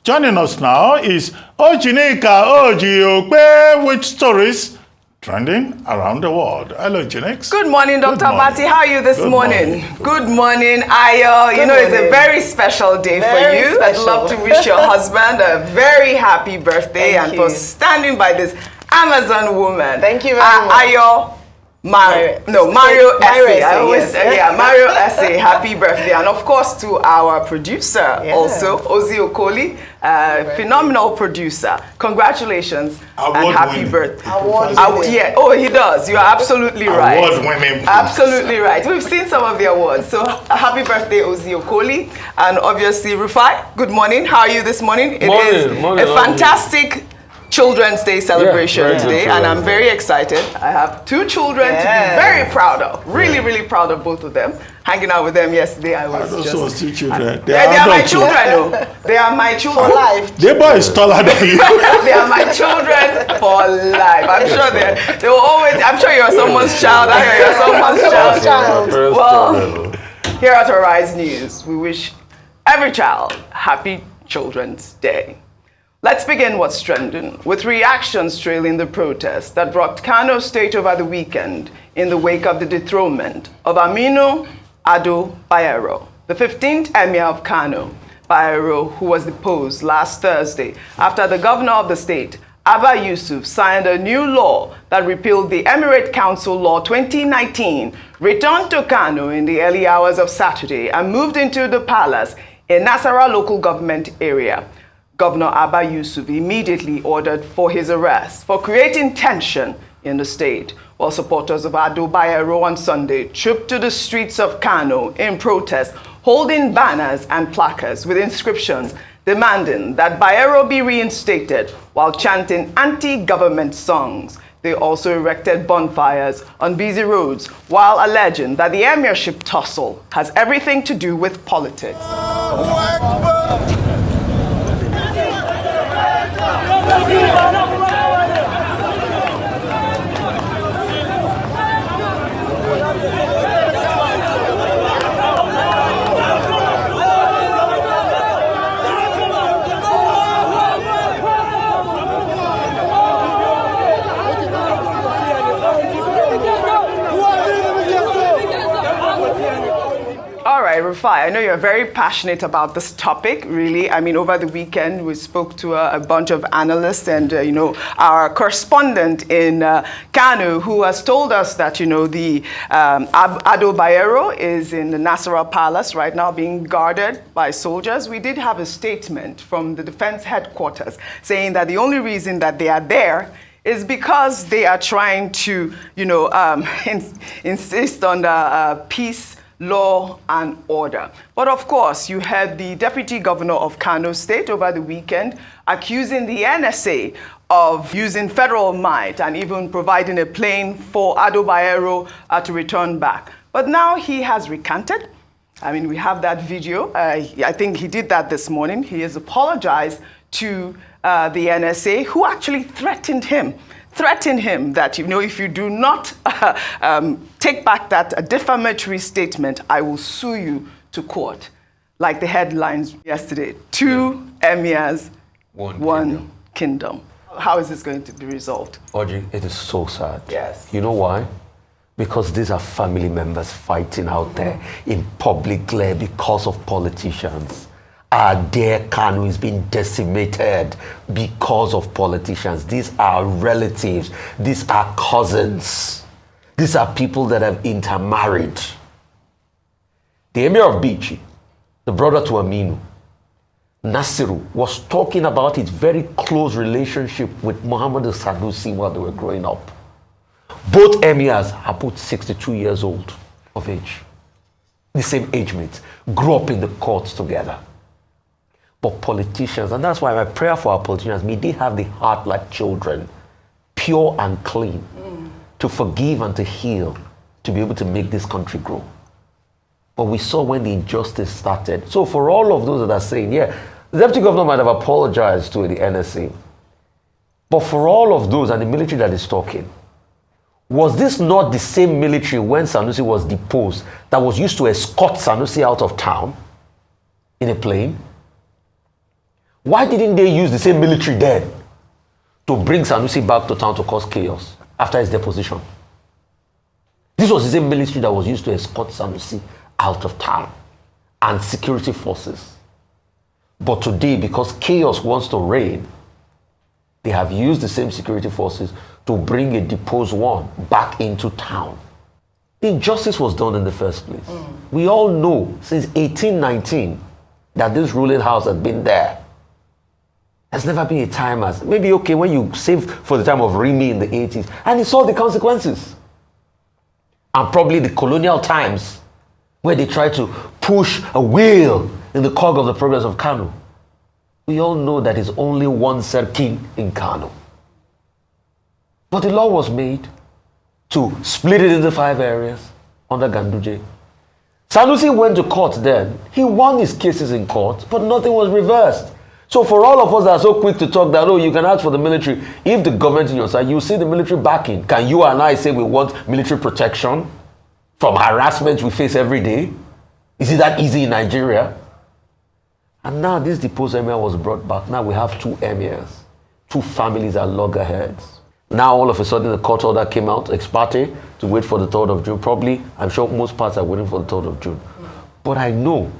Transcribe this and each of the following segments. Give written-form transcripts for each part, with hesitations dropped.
Joining us now is OjyOkpe with stories trending around the world. Hello, Jinex. Good morning, Dr. Mati. How are you this morning? Good morning, Ayo. You know, it's a very special day for you. I'd love to wish your husband a very happy birthday for standing by this Amazon woman. Thank you very much. Ayo. Mario Essay. I always say, Mario Essay, happy birthday. And of course to our producer also, OjyOkpe, phenomenal producer. Congratulations and happy birthday. He does. You are absolutely right. Award-winning. Absolutely right. We've seen some of the awards. So happy birthday, OjyOkpe. And obviously, Rufai, good morning. How are you this morning? It is a fantastic Children's Day celebration today, and I'm very excited. I have two children to be very proud of. Really proud of both of them. Hanging out with them yesterday, I was just... two children. They are my children, though. They are my children for life. The boy is taller than you. They are my children for life. I'm sure they will always... I'm sure you're someone's child. I know you're someone's child. Well, here at Arise News, we wish every child happy Children's Day. Let's begin what's trending with reactions trailing the protests that rocked Kano State over the weekend in the wake of the dethronement of Aminu Ado Bayero, the 15th Emir of Kano. Bayero, who was deposed last Thursday after the governor of the state, Abba Yusuf, signed a new law that repealed the Emirate Council Law 2019, returned to Kano in the early hours of Saturday and moved into the palace in Nassarawa Local government area. Governor Abba Yusuf immediately ordered for his arrest for creating tension in the state, while supporters of Ado Bayero on Sunday trooped to the streets of Kano in protest, holding banners and placards with inscriptions demanding that Bayero be reinstated while chanting anti-government songs. They also erected bonfires on busy roads while alleging that the Emirship tussle has everything to do with politics. All right, Rufai, I know you're very passionate about this topic, really. I mean, over the weekend, we spoke to a bunch of analysts and, our correspondent in Kano, who has told us that, the Ado Bayero is in the Nassarawa Palace right now being guarded by soldiers. We did have a statement from the defense headquarters saying that the only reason that they are there is because they are trying to, insist on the peace, law and order. But of course, you heard the Deputy Governor of Kano State over the weekend accusing the NSA of using federal might and even providing a plane for Ado Bayero to return back. But now he has recanted. I mean, we have that video. I think he did that this morning. He has apologized to the NSA, who actually threatened him that, if you do not take back that defamatory statement, I will sue you to court. Like the headlines yesterday, 2 emirs, one kingdom. How is this going to be resolved? Oji, it is so sad. Yes. You know why? Because these are family members fighting out there in public glare because of politicians. Our dear Kano is being decimated because of politicians. These are relatives. These are cousins. These are people that have intermarried. The Emir of Bichi, the brother to Aminu, Nasiru, was talking about his very close relationship with Muhammad Sanusi while they were growing up. Both emirs are both 62 years old of age. The same age mates, grew up in the courts together. But politicians, and that's why my prayer for our politicians, may they have the heart like children, pure and clean, to forgive and to heal, to be able to make this country grow. But we saw when the injustice started. So for all of those that are saying, the deputy governor might have apologized to the NSA, but for all of those and the military that is talking, was this not the same military when Sanusi was deposed that was used to escort Sanusi out of town in a plane? Why didn't they use the same military then to bring Sanusi back to town to cause chaos after his deposition? This was the same military that was used to escort Sanusi out of town and security forces. But today, because chaos wants to reign, they have used the same security forces to bring a deposed one back into town. The injustice was done in the first place. We all know since 1819 that this ruling house has been there. There's never been a time as, maybe okay, when you save for the time of Rimi in the 80s, and he saw the consequences. And probably the colonial times, where they tried to push a wheel in the cog of the progress of Kano. We all know that it's only one Serki in Kano. But the law was made to split it into 5 areas under Ganduje. Sanusi went to court then. He won his cases in court, but nothing was reversed. So for all of us that are so quick to talk that, oh, you can ask for the military, if the government in your side, you see the military backing. Can you and I say we want military protection from harassment we face every day? Is it that easy in Nigeria? And now this deposed emir was brought back. Now we have 2 emirs. 2 families are loggerheads. Now all of a sudden the court order came out, ex parte, to wait for the 3rd of June. Probably, I'm sure most parts are waiting for the 3rd of June. But I know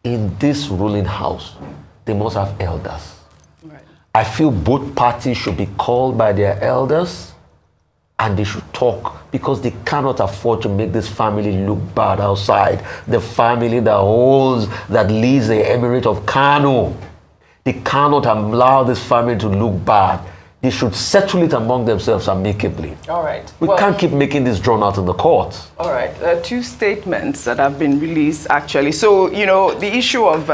in this ruling house, they must have elders. Right. I feel both parties should be called by their elders and they should talk, because they cannot afford to make this family look bad outside. The family that leads the Emirate of Kano. They cannot allow this family to look bad. They should settle it among themselves amicably. All right. We can't keep making this drawn out in the courts. All right. 2 statements that have been released, actually. So, the issue of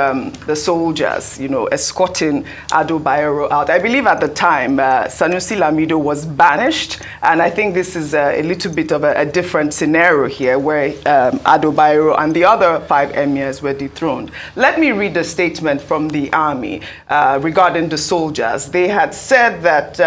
the soldiers, escorting Ado Bayero out. I believe at the time, Sanusi Lamido was banished. And I think this is a little bit of a different scenario here, where Ado Bayero and the other 5 emirs were dethroned. Let me read the statement from the army regarding the soldiers. They had said that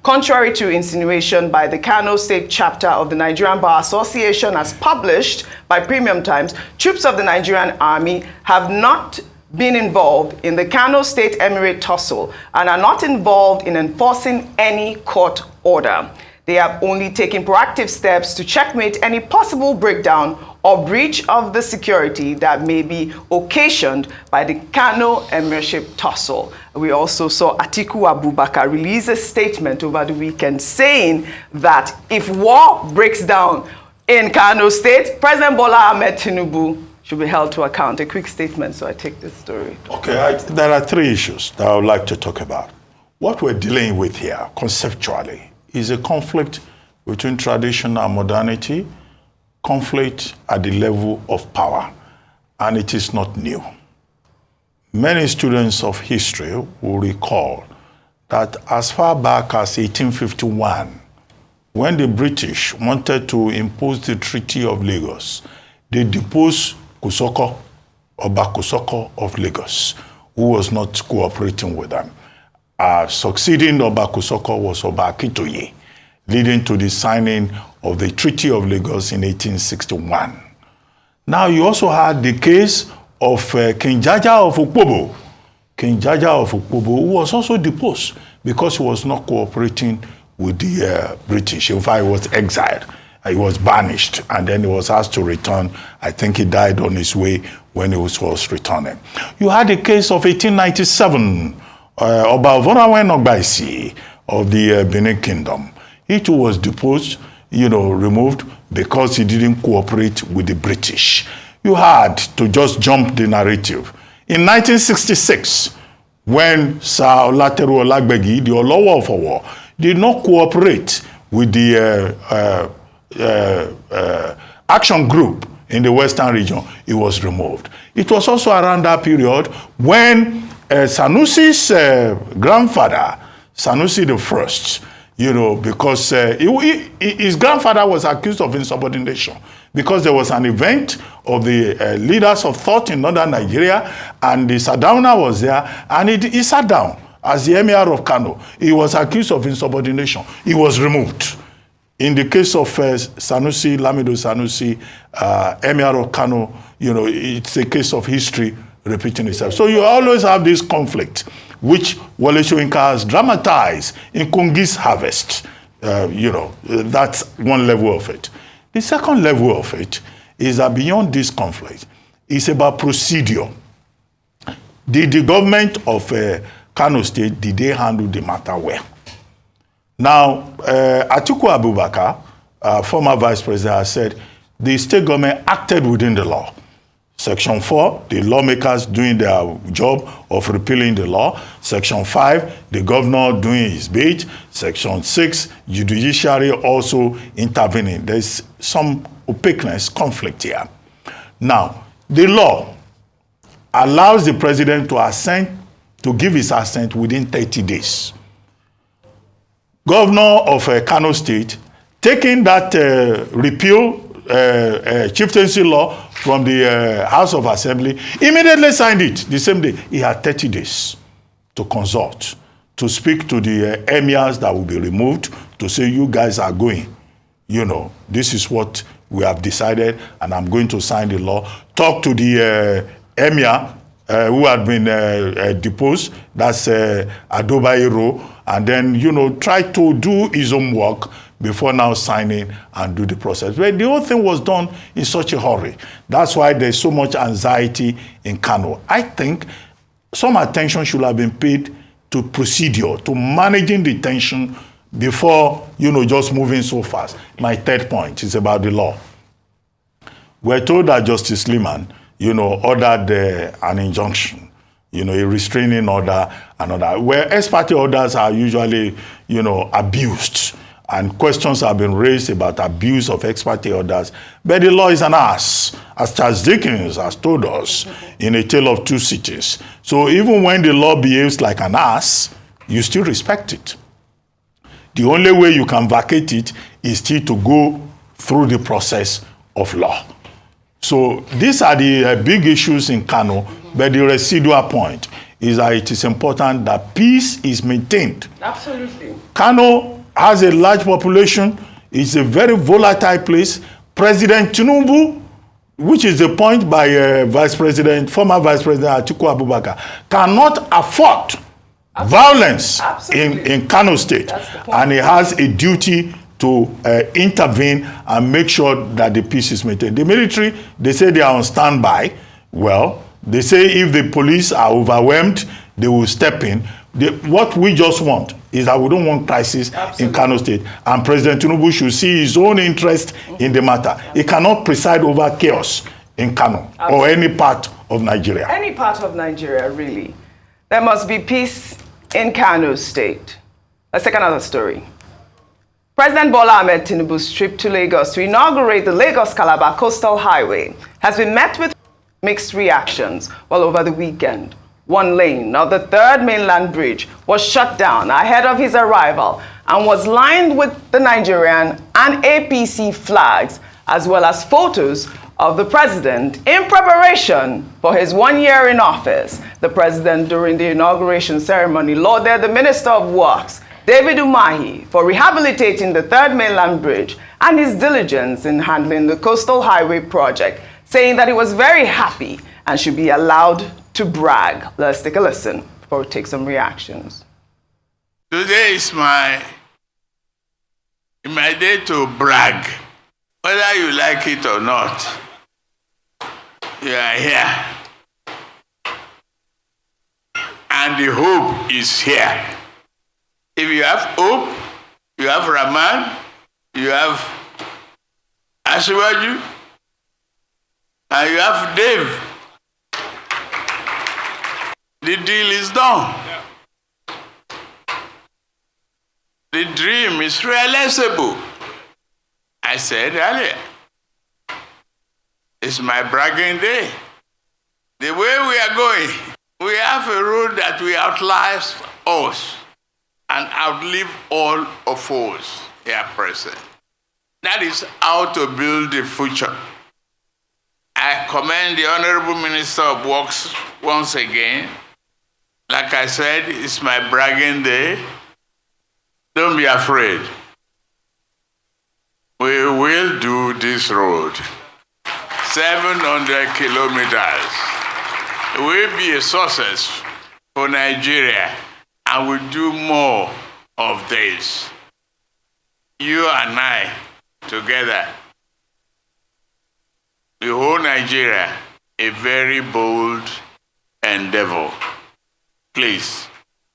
contrary to insinuation by the Kano State chapter of the Nigerian Bar Association as published by Premium Times, troops of the Nigerian Army have not been involved in the Kano State Emirate tussle and are not involved in enforcing any court order. They have only taken proactive steps to checkmate any possible breakdown or breach of the security that may be occasioned by the Kano Emirship tussle. We also saw Atiku Abubakar release a statement over the weekend saying that if war breaks down in Kano State, President Bola Ahmed Tinubu should be held to account. A quick statement, so I take this story. Okay, there are 3 issues that I would like to talk about. What we're dealing with here, conceptually, is a conflict between tradition and modernity, conflict at the level of power, and it is not new. Many students of history will recall that as far back as 1851, when the British wanted to impose the Treaty of Lagos, they deposed Kusoko, Oba Kusoko of Lagos, who was not cooperating with them. Succeeding Oba Kusoko was Oba Akintoye, leading to the signing of the Treaty of Lagos in 1861. Now, you also had the case of King Jaja of Ukpobo. King Jaja of Ukpobo, who was also deposed because he was not cooperating with the British. In fact, he was exiled. He was banished, and then he was asked to return. I think he died on his way when he was returning. You had the case of 1897, Oba Ovonawen Ogbaisi of the Benin Kingdom. He too was deposed, removed because he didn't cooperate with the British. You had to just jump the narrative. In 1966, when Sir Olateru Olagbegi, the Olowo of Owo, did not cooperate with the action group in the Western region, he was removed. It was also around that period when Sanusi's grandfather, Sanusi I, because his grandfather was accused of insubordination because there was an event of the leaders of thought in northern Nigeria, and the Sardauna was there, and he sat down as the Emir of Kano. He was accused of insubordination. He was removed. In the case of Sanusi, Lamido Sanusi, Emir of Kano, it's a case of history repeating itself. So you always have this conflict, which Wole Soyinka has dramatized in Kungi's Harvest. That's one level of it. The second level of it is that beyond this conflict, it's about procedure. Did the government of Kano State, did they handle the matter well? Now, Atiku Abubakar, former vice president, has said the state government acted within the law. Section 4, the lawmakers doing their job of repealing the law. Section 5, the governor doing his bit. Section 6, judiciary also intervening. There's some opaqueness, conflict here. Now, the law allows the president to give his assent within 30 days. Governor of Kano State, taking that repeal chieftaincy law from the House of Assembly, immediately signed it the same day. He had 30 days to consult, to speak to the emirs that will be removed, to say, you guys are going. This is what we have decided, and I'm going to sign the law. Talk to the emir who had been deposed, that's Ado Bayero, and then, try to do his own work before now signing and do the process. But the whole thing was done in such a hurry. That's why there's so much anxiety in Kano. I think some attention should have been paid to procedure, to managing the tension before, just moving so fast. My third point is about the law. We're told that Justice Liman, ordered an injunction, a restraining order and order, where ex parte orders are usually, abused. And questions have been raised about abuse of ex parte orders. But the law is an ass, as Charles Dickens has told us in A Tale of Two Cities. So even when the law behaves like an ass, you still respect it. The only way you can vacate it is still to go through the process of law. So these are the big issues in Kano, but the residual point is that it is important that peace is maintained. Absolutely. Kano has a large population. It's a very volatile place. President Tinubu, which is the point by former Vice President Atiku Abubakar, cannot afford violence in Kano State. And he has a duty to intervene and make sure that the peace is maintained. The military, they say they are on standby. Well, they say if the police are overwhelmed, they will step in. What we just want is that we don't want crisis in Kano State. And President Tinubu should see his own interest in the matter. He cannot preside over chaos in Kano or any part of Nigeria. Any part of Nigeria, really. There must be peace in Kano State. Let's take another story. President Bola Ahmed Tinubu's trip to Lagos to inaugurate the Lagos-Calabar Coastal Highway has been met with mixed reactions. Well, over the weekend, one lane of the third mainland bridge was shut down ahead of his arrival and was lined with the Nigerian and APC flags, as well as photos of the president in preparation for his 1 year in office. The president, during the inauguration ceremony, lauded the Minister of Works, David Umahi, for rehabilitating the third mainland bridge and his diligence in handling the coastal highway project, saying that he was very happy and should be allowed to brag. Let's take a listen before we take some reactions. Today is my day to brag. Whether you like it or not, you are here. And the hope is here. If you have hope, you have Rahman, you have Asiwaju, and you have Dave. The deal is done. The dream is realizable. I said earlier, it's my bragging day. The way we are going, we have a road that will outlast us and outlive all of us here present. That is how to build the future. I commend the Honorable Minister of Works once again. Like I said, it's my bragging day. Don't be afraid. We will do this road. 700 kilometers. will be a success for Nigeria, and we'll do more of this. You and I together, the whole Nigeria, a very bold endeavor. Please,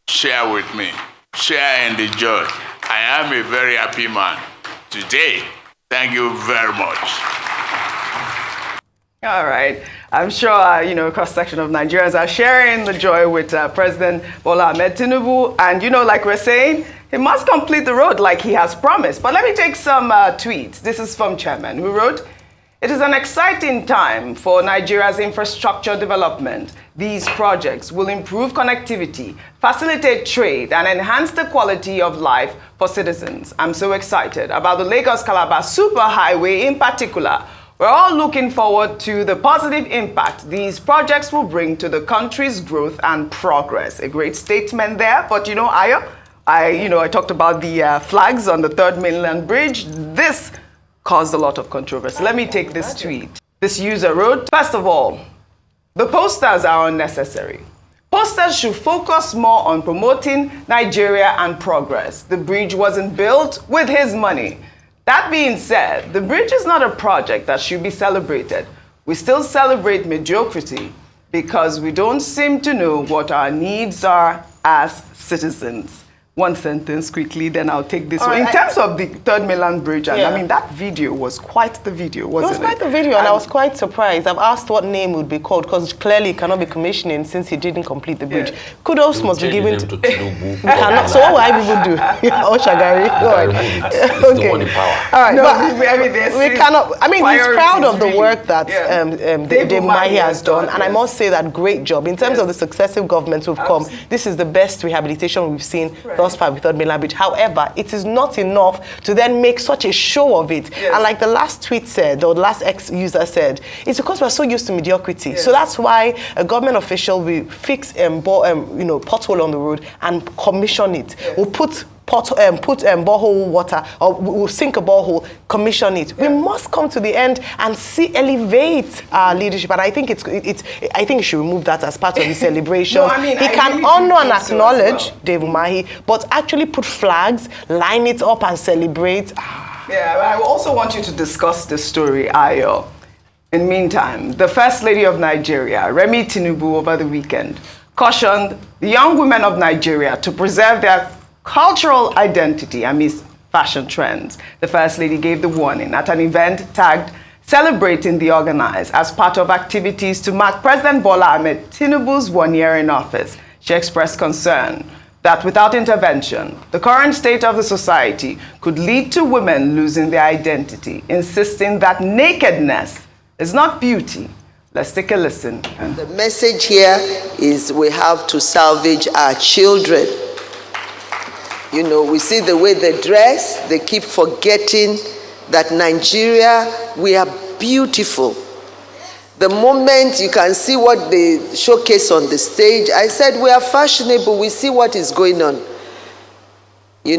share with me. Share in the joy. I am a very happy man today. Thank you very much. All right. I'm sure, a cross-section of Nigerians are sharing the joy with President Bola Ahmed Tinubu. And, like we're saying, he must complete the road like he has promised. But let me take some tweets. This is from Chairman, who wrote, "It is an exciting time for Nigeria's infrastructure development. These projects will improve connectivity, facilitate trade, and enhance the quality of life for citizens. I'm so excited about the Lagos-Calabar Superhighway in particular. We're all looking forward to the positive impact these projects will bring to the country's growth and progress." A great statement there. But Ayo, I talked about the flags on the Third Mainland Bridge. This caused a lot of controversy. Let me take this tweet. This user wrote, "First of all, the posters are unnecessary. Posters should focus more on promoting Nigeria and progress. The bridge wasn't built with his money. That being said, the bridge is not a project that should be celebrated. We still celebrate mediocrity because we don't seem to know what our needs are as citizens." One sentence quickly, then I'll take this one. In terms of the Third Mainland Bridge, and that video was quite the video, wasn't it? It was quite the video, and I was quite surprised. I've asked what name would be called, because clearly it cannot be commissioning since he didn't complete the bridge. Kudos must be given to Tinubu. So what will I people do? Oshagari, go ahead. Okay. All right, No, but we cannot. I mean, he's proud of the work that Dave Mahi has done, and I must say that great job. In terms of the successive governments who've come, this is the best rehabilitation we've seen thus far with Third Mainland Bridge. However, it is not enough to then make such a show of it. And like the last tweet said, or the last ex-user said, it's because we're so used to mediocrity. So that's why a government official will fix pothole on the road and commission it. We'll put borehole water, or we'll sink a borehole, commission it. We must come to the end and elevate our leadership. And I think I think you should remove that as part of the celebration. He can honor and acknowledge Dave Umahi, but actually put flags, line it up and celebrate. I also want you to discuss the story, Ayo. In the meantime, the First Lady of Nigeria, Remi Tinubu, over the weekend, cautioned the young women of Nigeria to preserve their cultural identity amidst fashion trends. The First Lady gave the warning at an event tagged "Celebrating the Organized" as part of activities to mark President Bola Ahmed Tinubu's 1 year in office. She expressed concern that without intervention, the current state of the society could lead to women losing their identity, insisting that nakedness is not beauty. Let's take a listen. The message here is we have to salvage our children. We see the way they dress, they keep forgetting that Nigeria, we are beautiful. The moment you can see what they showcase on the stage, I said we are fashionable, we see what is going on. We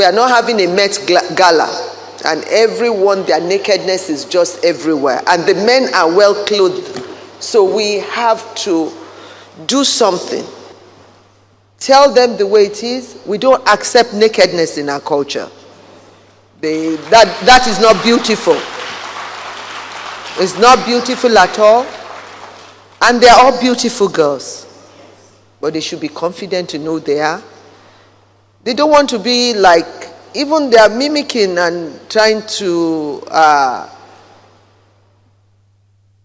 are not having a Met Gala, and everyone, their nakedness is just everywhere. And the men are well clothed. So we have to do something. Tell them the way it is. We don't accept nakedness in our culture. That is not beautiful. It's not beautiful at all. And they're all beautiful girls. But they should be confident to know they are. They don't want to be like, even they are mimicking and trying to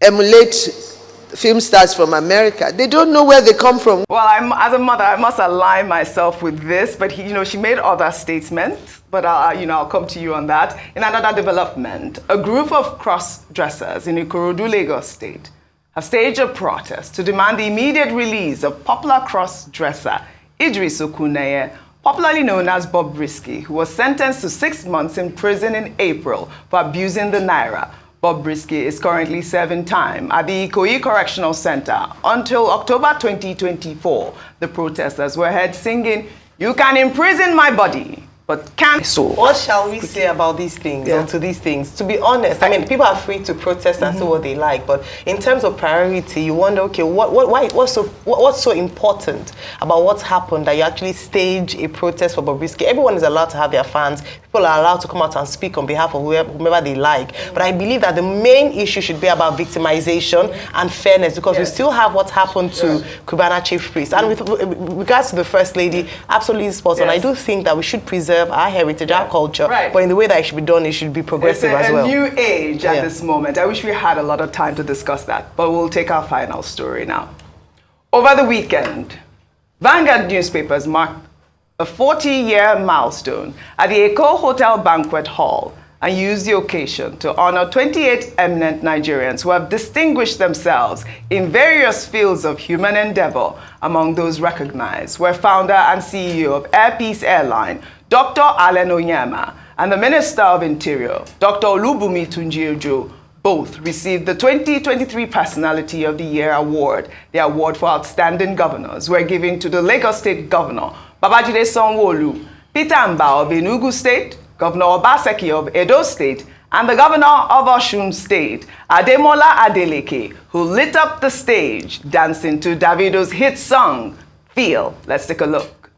emulate film stars from America. They don't know where they come from. Well, as a mother, I must align myself with this, but she made other statements, but I'll come to you on that. In another development, a group of cross-dressers in Ikorodu, Lagos State, have staged a protest to demand the immediate release of popular cross-dresser Idris Okuneye, popularly known as Bob Risky, who was sentenced to 6 months in prison in April for abusing the naira. Bob Risky is currently serving time at the Ikoyi Correctional Center until October 2024. The protesters were heard singing, "You can imprison my body, but can't so. What shall we say about these things, or to these things? To be honest, I mean, people are free to protest and say what they like, but in terms of priority, you wonder, okay, what's so important about what's happened that you actually stage a protest for Bobrisky? Everyone is allowed to have their fans. People are allowed to come out and speak on behalf of whomever they like. But I believe that the main issue should be about victimization and fairness, because we still have what happened to Cubana chief priest. And with regards to the First Lady, absolutely spot on. I do think that we should preserve our heritage, our culture, but in the way that it should be done, it should be progressive as well. It's a new age at this moment. I wish we had a lot of time to discuss that, but we'll take our final story now. Over the weekend, Vanguard newspapers marked a 40-year milestone at the Eko Hotel Banquet Hall and used the occasion to honor 28 eminent Nigerians who have distinguished themselves in various fields of human endeavor. Among those recognized were founder and CEO of Air Peace Airline, Dr. Allen Onyema, and the Minister of Interior, Dr. Olubunmi Tunji-Ojo. Both received the 2023 Personality of the Year Award. The award for outstanding governors were given to the Lagos State Governor, Babajide Sanwo-Olu, Peter Mbah of Enugu State, Governor Obaseki of Edo State, and the Governor of Osun State, Ademola Adeleke, who lit up the stage dancing to Davido's hit song, Feel. Let's take a look.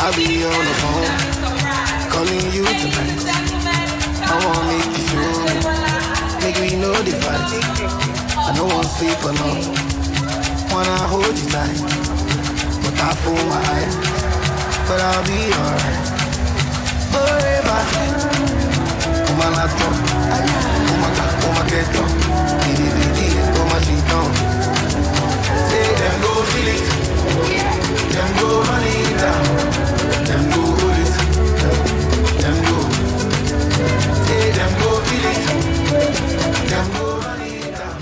I'll be on the phone, calling you tonight. I wanna make you feel me, make me know the fight. I don't wanna sleep alone, wanna hold you tight. But I fool my eyes, but I'll be alright. Forever, on my laptop, on my ghetto, on my sheet on. Say them go feel it, them go money down. Them go hold it, them go. Say them go feel it, them go run it down,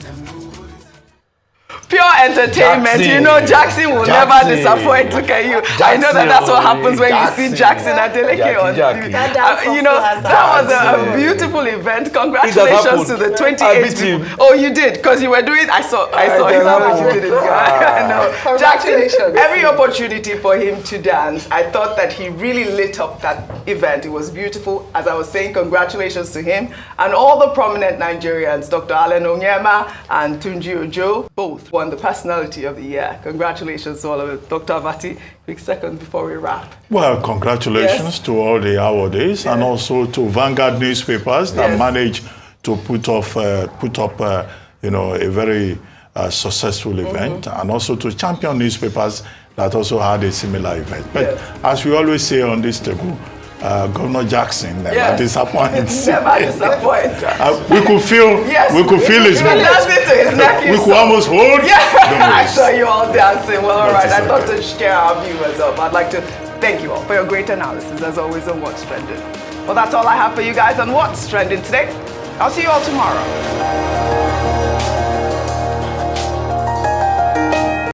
them go hold it. Pure entertainment. Jackson. You know, Jackson will never disappoint. Look at you. I know that's what happens when you see Jackson Adeleke on TV. You know, that was a beautiful event. Congratulations to the 28 people. Oh, you did, because you were doing. I saw how you did it. I know. Jackson, every opportunity for him to dance, I thought that he really lit up that event. It was beautiful. As I was saying, congratulations to him and all the prominent Nigerians, Dr. Allen Onyema and Tunji-Ojo, both won the Personality of the Year. Congratulations to all of it. Dr. Avati, quick second before we wrap. Well, congratulations to all the awardees and also to Vanguard newspapers that managed to put up a very successful event, and also to champion newspapers that also had a similar event. But as we always say on this table, Governor Jackson never disappoints. Never disappoints. We could feel his moments. We could almost hold. I saw you all dancing. Well, all right. I thought to share our viewers up. I'd like to thank you all for your great analysis, as always, on What's Trending. Well, that's all I have for you guys on What's Trending today. I'll see you all tomorrow.